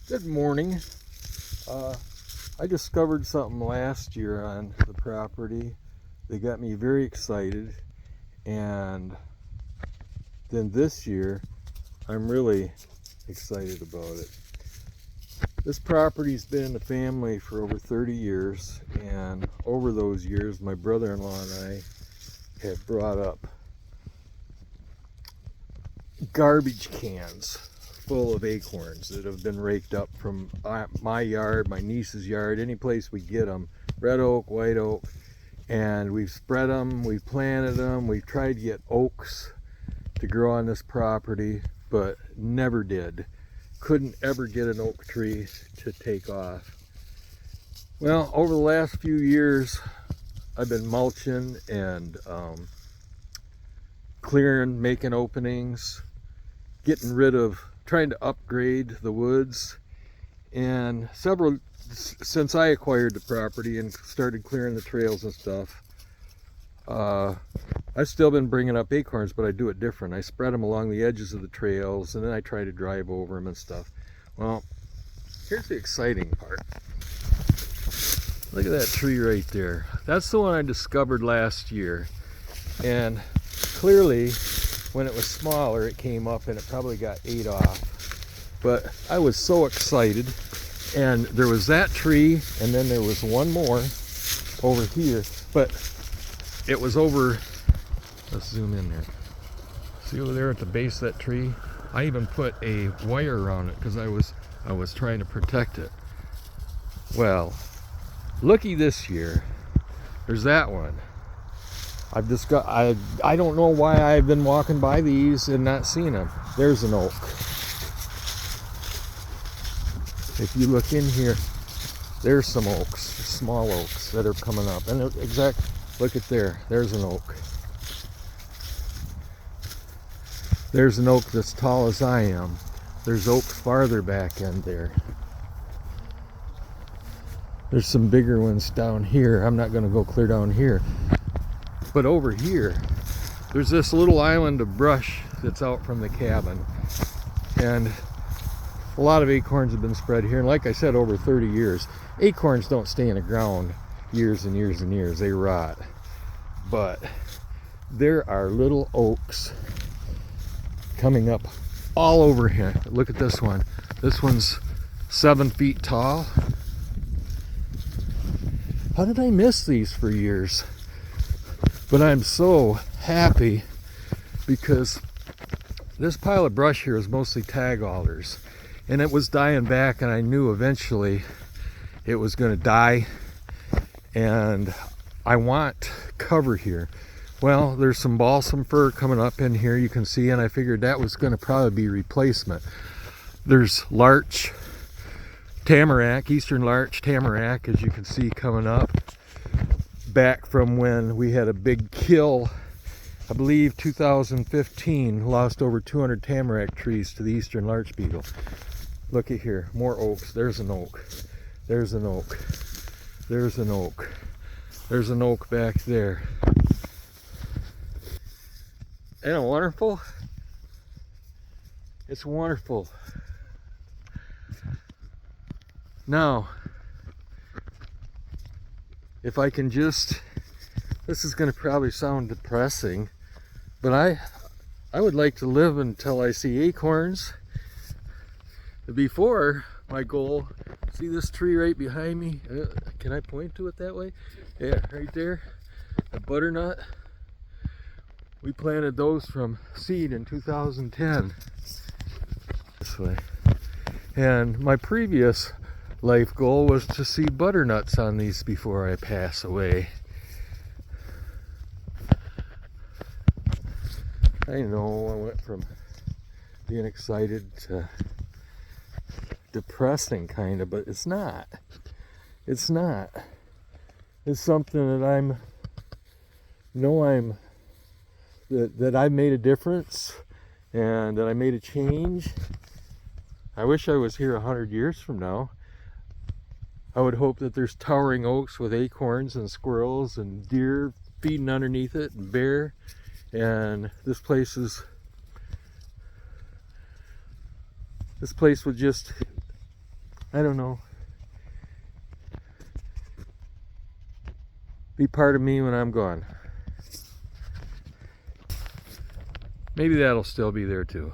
Good morning. I discovered something last year on the property that got me very excited, and then this year I'm really excited about it. This property's been in the family for over 30 years, and over those years my brother-in-law and I have brought up garbage cans full of acorns that have been raked up from my yard, my niece's yard, any place we get them, red oak, white oak, and we've spread them, we've planted them, we've tried to get oaks to grow on this property, but never did. Couldn't ever get an oak tree to take off. Well, over the last few years, I've been mulching and clearing, making openings, getting rid of, trying to upgrade the woods, and since I acquired the property and started clearing the trails and stuff, I've still been bringing up acorns, but I do it different. I spread them along the edges of the trails, and then I try to drive over them and stuff. Well, here's the exciting part. Look at that tree right there. That's the one I discovered last year, and clearly when it was smaller it came up and it probably got ate off, but I was so excited. And there was that tree, and then there was one more over here, but it was over, let's zoom in there, see over there at the base of that tree? I even put a wire around it because I was trying to protect it. Well, looky this year, there's that one. I don't know why I've been walking by these and not seeing them. There's an oak. If you look in here, there's some oaks, small oaks that are coming up. And look at there, there's an oak. There's an oak that's tall as I am. There's oaks farther back in there. There's some bigger ones down here. I'm not gonna go clear down here. But over here, there's this little island of brush that's out from the cabin. And a lot of acorns have been spread here, and like I said, over 30 years. Acorns don't stay in the ground years and years and years, they rot. But there are little oaks coming up all over here. Look at this one. This one's 7 feet tall. How did I miss these for years? But I'm so happy because this pile of brush here is mostly tag alders. And it was dying back, and I knew eventually it was going to die, and I want cover here. Well, there's some balsam fir coming up in here, you can see, and I figured that was going to probably be replacement. There's larch, tamarack, eastern larch, tamarack, as you can see, coming up back from when we had a big kill. I believe 2015 lost over 200 tamarack trees to the eastern larch beetle. Look at here, more oaks. There's an oak. There's an oak. There's an oak. There's an oak back there. Isn't it wonderful? It's wonderful. Now, if I can just, this is going to probably sound depressing, but I would like to live until I see acorns. Before, my goal, see this tree right behind me? Can I point to it that way? Yeah, right there, a butternut. We planted those from seed in 2010. This way. And my previous life goal was to see butternuts on these before I pass away. I know I went from being excited to depressing kind of, but it's not. It's not. It's something that that I made a difference and that I made a change. I wish I was here 100 years from now. I would hope that there's towering oaks with acorns and squirrels and deer feeding underneath it and bear, and this place would just I don't know. Be part of me when I'm gone. Maybe that'll still be there too.